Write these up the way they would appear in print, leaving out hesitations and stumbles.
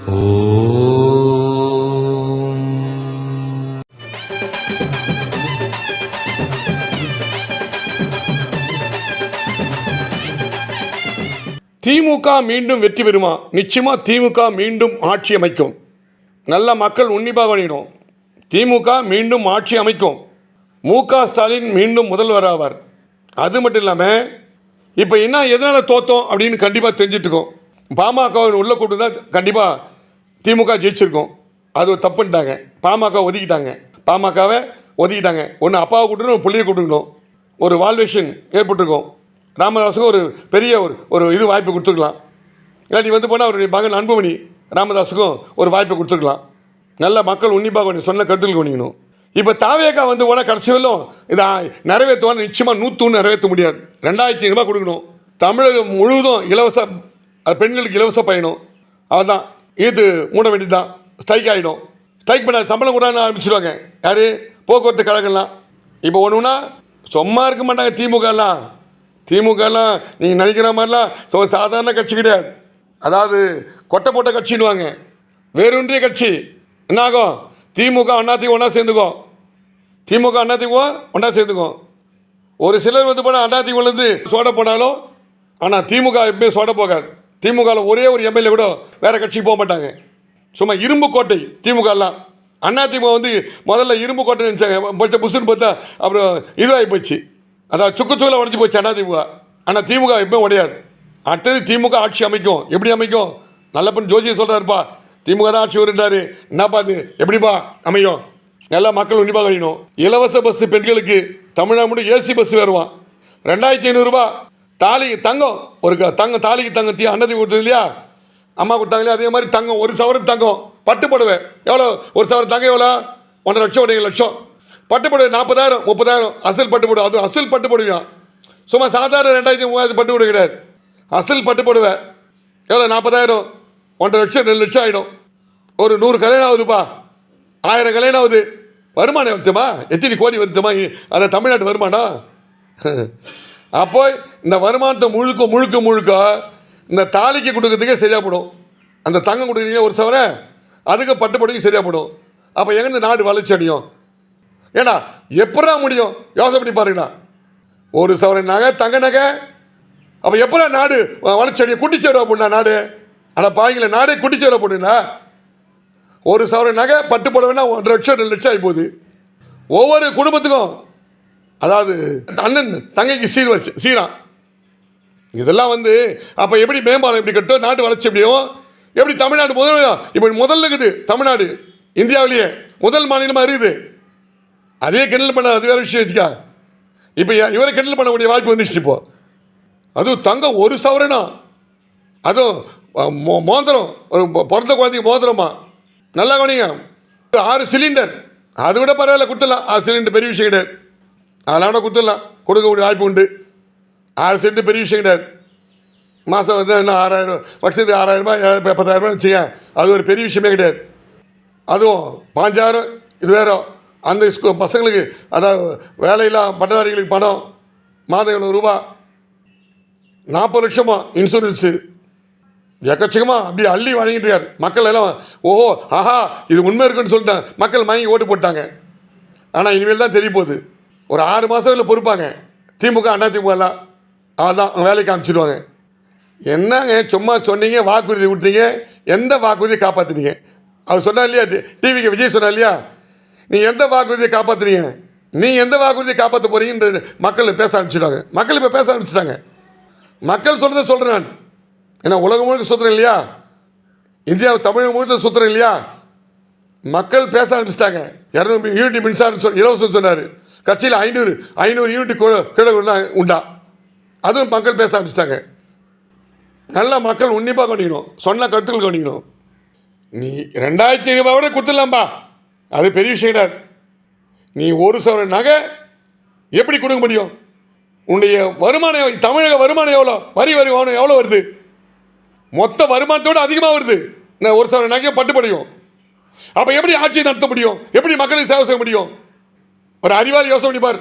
திமுக மீண்டும் வெற்றி பெறுமா? நிச்சயமாக திமுக மீண்டும் ஆட்சி அமைக்கும். நல்ல மக்கள் உன்னிப்பாக கவனிக்கணும். திமுக மீண்டும் ஆட்சி அமைக்கும். மு.க. ஸ்டாலின் மீண்டும் முதல்வர் ஆவார். அது மட்டும் இல்லாமல் இப்போ என்ன எதனால் தோத்தோம் அப்படின்னு கண்டிப்பாக தெரிஞ்சிட்ருக்கோம். பாமக உள்ளே கூட்டு தான் கண்டிப்பாக திமுக ஜெயிச்சிருக்கோம். அது ஒரு தப்புன்ட்டாங்க. பாமகவை ஒதுக்கிட்டாங்க. ஒன்று அப்பாவை கூட்டணும், ஒரு பிள்ளையை கூட்டுக்கணும். ஒரு வால்வேஷன் ஏற்பட்டிருக்கோம். ராமதாஸுக்கு ஒரு பெரிய ஒரு இது வாய்ப்பு கொடுத்துருக்கலாம். இல்லாட்டி போனால் அவருடைய மகன் அன்புமணி ராமதாஸுக்கும் ஒரு வாய்ப்பை கொடுத்துருக்கலாம். நல்ல மக்கள் உன்னிப்பாக கொஞ்சம் சொன்ன கருத்தில் கவனிக்கணும். இப்போ தாவேக்கா போனால் கடைசி வரலும் இதை நிறைவேற்றுவான்னு நிச்சயமாக 101 நிறைவேற்ற முடியாது. 2500 ரூபாய் கொடுக்கணும். தமிழகம் முழுவதும் இலவச பெண்களுக்கு இலவச பயணம். அதுதான் இது மூட வேண்டியது தான். ஸ்ட்ரைக் ஆகிடும். ஸ்ட்ரைக் பண்ண சம்பளம் கூட ஆரம்பிச்சிடுவாங்க. யார்? போக்குவரத்து கழகம்லாம். இப்போ ஒன்றுனா சும்மா இருக்க மாட்டாங்க. திமுகலாம் நீங்கள் நினைக்கிற மாதிரிலாம் சாதாரண கட்சி கிடையாது. அதாவது கொட்டை போட்ட கட்சின்னுவாங்க. வேறொன்றிய கட்சி. என்னாகும்? திமுக அதிமுக ஒன்றா சேர்ந்துக்கும். ஒரு சிலர் போனால் அதிமுகலேருந்து சோட போனாலும், ஆனால் திமுக எப்பயும் சோட போகாது. திமுகவில் ஒரே ஒரு எம்எல்ஏ கூட வேறு கட்சிக்கு போக மாட்டாங்க. சும்மா இரும்பு கோட்டை திமுகலாம். அதிமுக முதல்ல இரும்பு கோட்டை நினச்சாங்க. புசுன்னு பார்த்தா அப்புறம் இதுவாகி போச்சு. அதாவது சுக்குச்சூல உடஞ்சி போச்சு அதிமுக. ஆனால் திமுக எப்பவும் உடையாது. அடுத்தது திமுக ஆட்சி அமைக்கும். எப்படி அமைக்கும்? நல்ல பண்ணி ஜோசியம் சொல்கிறாருப்பா. திமுக தான் ஆட்சி வருன்றாரு. என்னப்பா அது எப்படிப்பா அமையும்? நல்லா மக்கள் உன்னிப்பாக கழிக்கணும். இலவச பஸ் பெண்களுக்கு தமிழ்நாடு மட்டும் ஏசி பஸ் வருவான். 2500 ரூபா. தங்கம் ஒரு தாலிக்கு தங்கத்தி அன்னதி கொடுத்தது இல்லையா? அம்மா கொடுத்தாங்க இல்லையா? அதே மாதிரி தங்கம் 1 சவரன் தங்கம். பட்டு புடவை எவ்வளோ? 1 சவரன் தங்கம் எவ்வளோ? 1.5 லட்சம் 1.5 லட்சம். பட்டு புடவை 40,000 30,000 அசல் பட்டு புடவை. அது அசல் பட்டு புடவையான். சும்மா சாதாரண 2000 3000 பட்டு புடவை கிடையாது. அசல் பட்டு புடவை எவ்வளோ? 40,000 1.5 லட்சம் 2 லட்சம் ஆகிடும். ஒரு 100 கல்யாணம் ஆகுதுப்பா. 1000 கல்யாணம் ஆகுது. வருமானம் வருத்துமா? எத்தனை கோடி வருத்துமா? அதை தமிழ்நாட்டு வருமானம். அப்போ இந்த வருமானத்தை முழுக்க இந்த தாலிக்கு கொடுக்கறதுக்கே சரியாக போடும். அந்த தங்கம் கொடுக்குறீங்க 1 சவரன், அதுக்கு பட்டு புடவைக்கு சரியாக போடும். அப்போ எங்கேருந்து நாடு வளர்ச்சி அடையும்? ஏன்னா எப்படா முடியும்? யோசனை பண்ணி பாருங்கண்ணா. 1 சவரன் நகை தங்க நகை. அப்போ எப்படா நாடு வளர்ச்சி அடையும்? குட்டிச்சேருவா போடா நாடு. ஆனால் பாருங்கள நாடே குட்டிச்சேருவா போடுண்ணா. 1 சவரன் நகை பட்டு புடவைன்னா 1.5 லட்சம் 2 லட்சம் ஆகி போகுது. ஒவ்வொரு குடும்பத்துக்கும் அதாவது அண்ணன் தங்கைக்கு சீரா இதெல்லாம் அப்போ எப்படி மேம்பாலம் எப்படி கட்டும்? நாட்டு வளர்ச்சி எப்படியும்? எப்படி தமிழ்நாடு முதல்ல இருக்குது. தமிழ்நாடு இந்தியாவிலேயே முதல் மாநிலமாக இருக்குது. அதே கிண்டல் பண்ண அது வேறு விஷயம் வச்சுக்கா. இப்போ இவரை கிண்டல் பண்ணக்கூடிய வாய்ப்பு வந்துடுச்சு. இப்போ அதுவும் தங்கம் 1 சவரனா, அதுவும் மோதிரம், ஒரு பிறந்த குழந்தைக்கு மோதிரமா. நல்லா கவனிங்க. 6 சிலிண்டர், அது விட பரவாயில்ல கொடுத்துடலாம். 6 சிலிண்டர் பெரிய விஷயம் கிடையாது. அதெல்லாம் கூட கொடுத்துடலாம். கொடுக்கக்கூடிய வாய்ப்பு உண்டு. 6 சிலிண்டர் பெரிய விஷயம் கிடையாது. மாதம் என்ன 6000 வருஷத்துக்கு 6000 ரூபாய் 10,000 ரூபாய் வச்சுங்க. அது ஒரு பெரிய விஷயமே கிடையாது. அதுவும் 5000 இது வேறு. அந்த பசங்களுக்கு அதாவது வேலையில்லா பட்டதாரிகளுக்கு பணம் மாதம் 700 ரூபா. 40 லட்சமா இன்சூரன்ஸு. எக்கச்சக்கமாக அப்படி அள்ளி வழங்கிட்டு இருக்கார். மக்கள் எல்லாம் ஓஹோ ஆஹா இது உண்மை இருக்குன்னு சொல்லிட்டாங்க. மக்கள் வாங்கி ஓட்டு போட்டாங்க. ஆனால் இனிமேல் தான் தெரிய போகுது. ஒரு 6 மாதத்தில் பொறுப்பாங்க திமுக அதிமுகலாம். அதான் வேலைக்கு அமைச்சிடுவாங்க. என்னங்க சும்மா சொன்னீங்க, வாக்குறுதி கொடுத்தீங்க, எந்த வாக்குறுதியை காப்பாற்றுனீங்க? அவர் சொன்னார் இல்லையா, டிவிக்கு விஜய் சொன்னார் இல்லையா, நீ எந்த வாக்குறுதியை காப்பாற்றுறீங்க, நீ எந்த வாக்குறுதியை காப்பாற்ற போறீங்கன்ற மக்கள் பேச ஆரம்பிச்சிட்டாங்க. மக்கள் இப்போ பேச ஆரம்பிச்சிட்டாங்க. மக்கள் சொல்கிறத சொல்கிறேன் நான். ஏன்னா உலகம் முழுக்க சுற்றுறேன் இல்லையா, இந்தியா தமிழகம் முழுக்க சுற்றுறேன் இல்லையா. மக்கள் பேச ஆரம்பிச்சிட்டாங்க. 200 யூனிட் மின்சாரம் இலவசம் சொன்னார். கட்சியில் 500 யூனிட் கீழே உண்டா, அதுவும் மக்கள் பேச ஆரம்பிச்சிட்டாங்க. நல்லா மக்கள் உன்னிப்பாக கவனிக்கணும். சொன்ன கருத்துக்கள் கவனிக்கணும். நீ 2500 ரூபாய் கொடுத்துடலாம்பா, அது பெரிய விஷயம் கிடையாது. நீ 1 சவரன் நகை எப்படி கொடுக்க முடியும்? உன்னுடைய வருமானம், தமிழக வருமானம் எவ்வளோ, வரி வருமானம் எவ்வளோ வருது? மொத்த வருமானத்தோடு அதிகமாக வருது. நான் 1 சவரன் நகையை பட்டுப்படையும். அப்போ எப்படி ஆட்சி நடத்த முடியும்? எப்படி மக்களுக்கு சேவை செய்ய முடியும்? ஒரு அறிவாளி யோசனை பண்ணி பார்.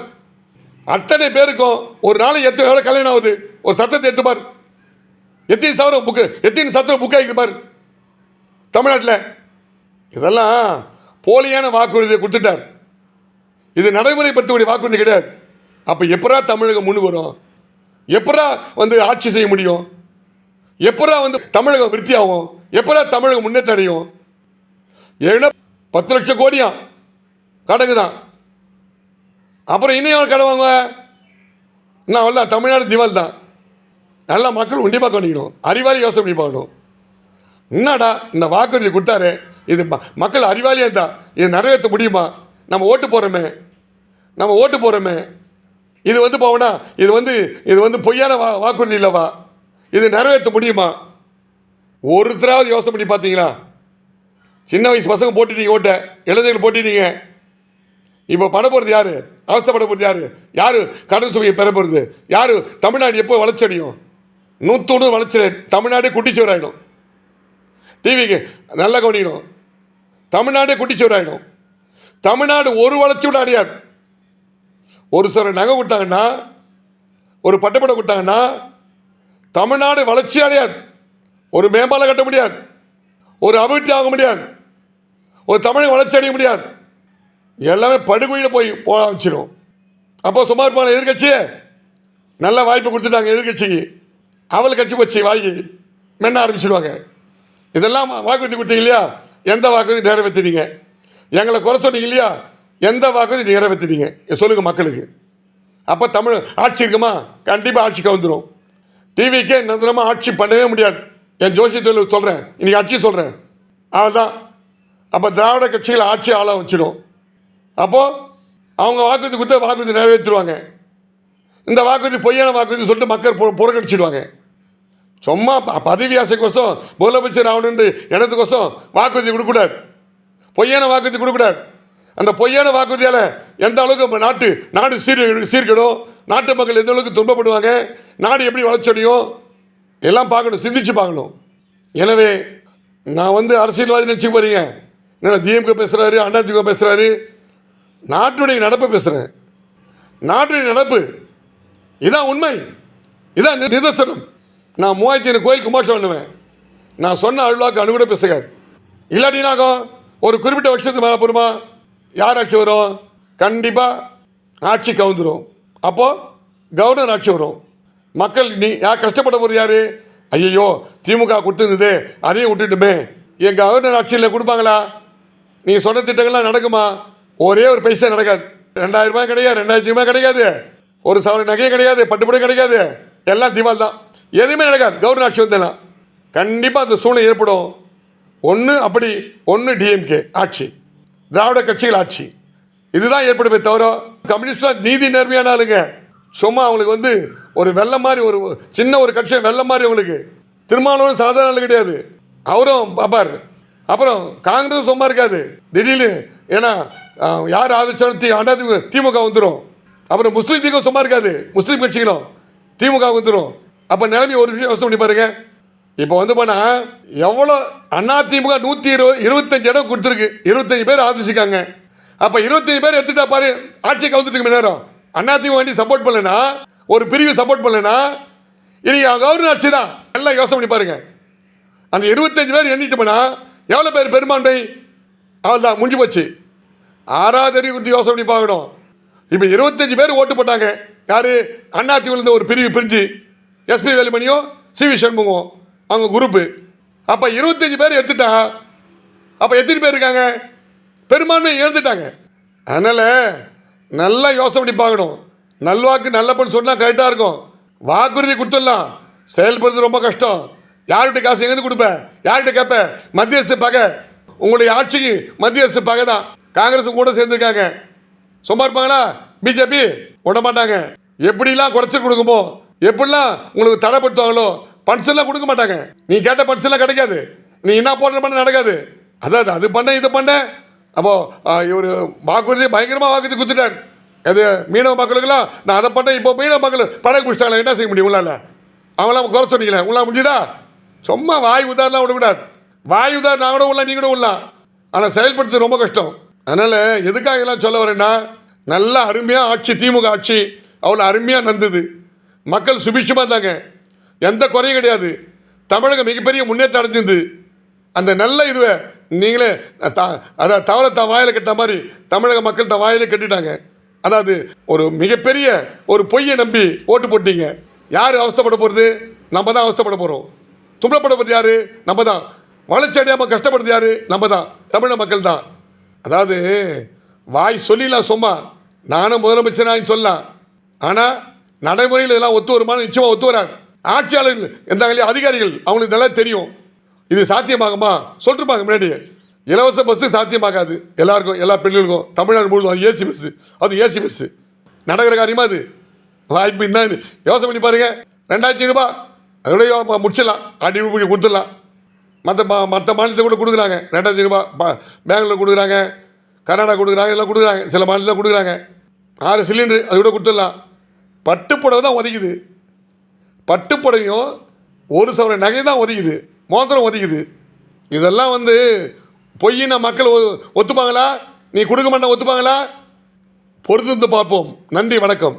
அத்தனை பேருக்கும் ஒரு நாளைக்கு எவ்வளோ கல்யாணம் ஆகுது? ஒரு சத்தத்தை எடுத்து பார். எத்தனை சவரம் புக்கு, எத்தனை சத்திரம் புக் ஆகிருக்கு பார். தமிழ்நாட்டில். இதெல்லாம் போலியான வாக்குறுதியை கொடுத்துட்டார். இது நடைமுறைப்படுத்தக்கூடிய வாக்குறுதி கிடையாது. அப்போ எப்படா தமிழகம் முன்னு வரும்? எப்படா ஆட்சி செய்ய முடியும்? எப்படா தமிழகம் விருத்தி ஆகும்? எப்படா தமிழகம் முன்னேற்றம் அடையும்? ஏன்னா 10 லட்சம் கோடியா கடங்கு தான். அப்புறம் இன்னும் கடை வாங்க என்ன வரல? தமிழ்நாடு திவால் தான். நல்லா மக்கள் உண்டிப்பாக பண்ணிக்கணும், அறிவாளி யோசனை பண்ணி பார்க்கணும். என்னடா இந்த வாக்குறுதி கொடுத்தாரு, இது மக்கள் அறிவாளியாக இருந்தால் இது நிறைவேற்ற முடியுமா? நம்ம ஓட்டு போகிறோமே, இது போவனா இது பொய்யான வாக்குறுதி இல்லைவா? இது நிறைவேற்ற முடியுமா? ஒருத்தராவது யோசனை பண்ணி பார்த்தீங்களா? சின்ன வயசு பசங்க போட்டுட்டீங்க, ஓட்ட இளைஞர்கள் போட்டுட்டீங்க. இப்போ பட போகிறது யார்? அவஸ்தைப்பட போகிறது யார்? யார் கடன் சுமையை பெற போகிறது யார்? தமிழ்நாடு எப்போ வளர்ச்சியடையும்? 100 வளர்ச்சி. தமிழ்நாடே குட்டிச்சுவராயிடும். டிவிக்கு நல்லா கவனிக்கணும். தமிழ்நாடே குட்டிச்சுவராயிடும். தமிழ்நாடு ஒரு வளர்ச்சி விட அடையாது. ஒரு சில நகை கொடுத்தாங்கன்னா, ஒரு பட்டப்படம் கொடுத்தாங்கன்னா தமிழ்நாடு வளர்ச்சி அடையாது. ஒரு மேம்பாலம் கட்ட முடியாது, ஒரு அபிவிருத்தி ஆக முடியாது, ஒரு தமிழ் வளர்ச்சி அடைய முடியாது. எல்லாமே படுகொழியில் போக ஆரம்பிச்சிடும். அப்போ சும்மா இருப்பாங்க எதிர்கட்சியே. நல்ல வாய்ப்பு கொடுத்துட்டாங்க எதிர்கட்சிக்கு, அவள் கட்சி வச்சு வாங்கி மென்ன ஆரம்பிச்சிடுவாங்க. இதெல்லாம் வாக்குறுதி கொடுத்தீங்க இல்லையா? எந்த வாக்குறுதி நிறைவேற்றினீங்க? எங்களை குறை சொன்னீங்க இல்லையா? எந்த வாக்குறுதி நிறைவேற்றினீங்க சொல்லுங்கள் மக்களுக்கு. அப்போ தமிழ் ஆட்சி இருக்குமா? கண்டிப்பாக ஆட்சிக்கு வந்துடும். டிவிக்கே நிரந்தரமாக ஆட்சி பண்ணவே முடியாது. என் ஜோசியத்தில் சொல்கிறேன், இன்றைக்கி ஆட்சி சொல்கிறேன். அதுதான். அப்போ திராவிட கட்சிகள் ஆட்சி ஆள வச்சிடும். அப்போது அவங்க வாக்குறுதி கொடுத்த வாக்குறுதி நிறைவேற்றுவாங்க. இந்த வாக்குறுதி பொய்யான வாக்குறுதி சொல்லிட்டு மக்கள் புறக்கணிச்சிடுவாங்க. சும்மா பதவி ஆசைக்கோசம் முதலமைச்சர் ஆகணுன்னு இடத்துக்கோசம் வாக்குறுதி கொடுக்கூடாது, பொய்யான வாக்குறுதி கொடுக்கூடாது. அந்த பொய்யான வாக்குறுதியால் எந்த அளவுக்கு நாடு சீர்கெடும், நாட்டு மக்கள் எந்த அளவுக்கு துன்பப்படுவாங்க, நாடு எப்படி வளர்ச்சியடையும் எல்லாம் பார்க்கணும், சிந்திச்சு பார்க்கணும். எனவே நான் அரசியல்வாதி நினச்சி போகிறீங்க, என்ன டிஎம்கே பேசுகிறாரு, அதிமுக பேசுகிறாரு. நாட்டுடைய நடப்பை பேசுகிறேன். நாட்டுடைய நடப்பு இதான் உண்மை, இதான் நிதர்சனம். நான் 3000 கோயில் கும்பாஷம் பண்ணுவேன். நான் சொன்ன அழுவாக்கு அணுகூட பேசுகிறார். இல்லாட்டினாக்கும் ஒரு குறிப்பிட்ட வருஷத்துக்கு மேலே போருமா? யார் ஆட்சி வரும்? கண்டிப்பாக ஆட்சி கவுந்துடும். அப்போது கவர்னர் ஆட்சி வரும். மக்கள் யார் கஷ்டப்பட போகிறது? யார்? ஐயோ திமுக கொடுத்துருந்தது, அதையும் விட்டுட்டுமே. என் கவர்னர் ஆட்சியில் கொடுப்பாங்களா? நீங்கள் சொன்ன திட்டங்கள்லாம் நடக்குமா? ஒரே ஒரு பைசா நடக்காது. 2000 ரூபாய் கிடையாது, 2000 ரூபாய் கிடைக்காது, ஒரு சவரன் நகையும் கிடையாது, பட்டுப்படையும் கிடைக்காது, எல்லாம் திவால் தான். எதுவுமே நடக்காது. கவர்னர் ஆட்சி வந்தேன்னா கண்டிப்பாக அந்த சூழ்நிலை ஏற்படும். ஒன்று அப்படி, ஒன்று டிஎம்கே ஆட்சி, திராவிட கட்சிகள் ஆட்சி, இதுதான் ஏற்படுமே தவிர கம்யூனிஸ்டாக நீதி நேர்மையான ஆளுங்க. சும்மா அவங்களுக்கு ஒரு வெள்ளம் மாதிரி, ஒரு சின்ன ஒரு கட்சி வெள்ளம் மாதிரி. அவங்களுக்கு திருமாவளவன் சாதாரண ஆள் கிடையாது, அவரும் பாப்பார். அப்புறம் காங்கிரஸ் சும்மா இருக்காது. திடீர்னு ஏன்னா யார் ஆதரிச்சாலும் திமுக வந்துடும். அப்புறம் முஸ்லீம் லீக்கும் சும்மா இருக்காது, முஸ்லீம் கட்சிகளும் திமுக வந்துடும். அப்போ நிலைமை ஒரு விஷயம் யோசனை பண்ணி பாருங்க. இப்போ போனால் எவ்வளோ அதிமுக 125 இடம் கொடுத்துருக்கு, 25 பேர் ஆதரிச்சிருக்காங்க. அப்போ 25 பேர் எடுத்துட்டா பாரு, ஆட்சிக்கு வந்துட்டு நேரம். அதிமுக வேண்டி சப்போர்ட் பண்ணலன்னா, ஒரு பிரிவு சப்போர்ட் பண்ணலன்னா இன்னைக்கு கவர்னர் ஆட்சி தான். எல்லாம் யோசனை பண்ணி பாருங்க. அந்த 25 பேர் எண்ணிட்டு போனால் எவ்வளோ பேர் பெரும்பான்மை? அவள் தான் முடிஞ்சு போச்சு. 6வது அறிவு குறித்து யோசனை பண்ணி பார்க்கணும். இப்போ 25 பேர் ஓட்டு போட்டாங்க. யார்? அதிமுக ஒரு பிரிவு பிரிஞ்சு எஸ்பி வேலுமணியோ சிவி சண்முகம் அவங்க குரூப்பு. அப்போ 25 பேர் எடுத்துட்டா அப்போ எத்தனை பேர் இருக்காங்க? பெரும்பான்மை இழந்துட்டாங்க. அதனால் நல்லா யோசனை பண்ணி பார்க்கணும். நல்வாக்கு நல்லப்பன்னு சொன்னால் கரெக்டாக இருக்கும். வாக்குறுதி கொடுத்துடலாம், செயல்படுறது ரொம்ப கஷ்டம். யார்கிட்ட காசு எங்கேருந்து கொடுப்பேன்? யார்கிட்ட கேட்பேன்? மத்திய அரசு பகை. உங்களுடைய ஆட்சிக்கு மத்திய அரசு பகை தான். காங்கிரஸும் கூட சேர்ந்துருக்காங்க. சும்மா இருப்பாங்களா? பிஜேபி விட மாட்டாங்க. எப்படிலாம் குறைச்சி கொடுக்குமோ, எப்படிலாம் உங்களுக்கு தடைப்படுத்துவாங்களோ, பட்செல்லாம் கொடுக்க மாட்டாங்க. நீ கேட்ட பட்செல்லாம் கிடைக்காது. நீ என்ன பண்ண நடக்காது. அதாவது அது பண்ண இது பண்ண. அப்போது இவர் வாக்குறுதி பயங்கரமாக வாக்குறுதி கொடுத்துட்டார். அது மீனவ மக்களுக்கெல்லாம் நான் அதை பண்ணேன். இப்போ மீனவ மக்கள் படகு பிடிச்சிட்டாங்களா? என்ன செய்ய முடியும் உங்களால்? அவங்களாம் குறை சொன்னீங்களே, உங்களால் முடிஞ்சுதா? சும்மா வாய் உதாரணம் விடக்கூடாது. வாய் உதாரணம் நான் கூட உள்ள, நீ கூட உள்ளலாம். ஆனால் செயல்படுத்துறது ரொம்ப கஷ்டம். அதனால் எதுக்காக எல்லாம் சொல்ல வரேன்னா, நல்ல அருமையாக ஆட்சி, திமுக ஆட்சி அவ்வளோ அருமையாக நடந்தது. மக்கள் சுபிட்சமாக இருந்தாங்க, எந்த குறையும் கிடையாது. தமிழகம் மிகப்பெரிய முன்னேற்றம் அடைஞ்சிருந்து. அந்த நல்ல இதுவை நீங்களே அதாவது தவளை தான் வாயில் கட்ட மாதிரி தமிழக மக்கள் தான் வாயிலே கட்டிட்டாங்க. அதாவது ஒரு மிகப்பெரிய ஒரு பொய்யை நம்பி ஓட்டு போட்டீங்க. யார் அவஸ்தைப்பட போகிறது? நம்ம தான் அவஸ்தைப்பட போகிறோம். துன்பப்பட போகிறது யார்? நம்ம தான். வளர்ச்சி அடையாமல் கஷ்டப்படுறது யார்? நம்ம தான், தமிழக மக்கள் தான். அதாவது வாய் சொல்லிடலாம், சும்மா நானும் முதலமைச்சராக சொல்லலாம். ஆனால் நடைமுறையில் இதெல்லாம் ஒத்து வருமானம் நிச்சயமாக ஒத்து வராது. ஆட்சியாளர்கள் இருந்தாங்களே, அதிகாரிகள், அவங்களுக்கு நல்லா தெரியும் இது சாத்தியமாகுமா. சொல்லிருப்பாங்க முன்னாடியே. இலவச பஸ்ஸு சாத்தியமாகாது எல்லாருக்கும், எல்லா பெண்களுக்கும் தமிழ்நாடு முழுவதும். அது ஏசி பஸ்ஸு, அது ஏசி பஸ்ஸு நடக்கிற காரியமா அது? வாய்ப்பு இருந்தால் யோசனை பண்ணி பாருங்கள். 2500 ரூபாய் அதோடய முடிச்சிடலாம், அடிப்படை கொடுத்துடலாம். மற்ற மாநிலத்தை கூட கொடுக்குறாங்க 2500 ரூபாய். பெங்களூர் கொடுக்குறாங்க, கர்நாடகா கொடுக்குறாங்க, எல்லாம் கொடுக்குறாங்க. சில மாநிலத்தில் கொடுக்குறாங்க. 6 சிலிண்டரு அது கூட கொடுத்துடலாம். பட்டுப்புடவை தான் உதைக்குது. பட்டுப்புடவையும் 1 சவர நகை தான் உதைக்குது, மோதிரம் உதைக்குது. இதெல்லாம் பொய்யின மக்கள் ஒத்துப்பாங்களா? நீ கொடுக்க மாட்டா ஒத்துப்பாங்களா? பொறுத்து பார்ப்போம். நன்றி, வணக்கம்.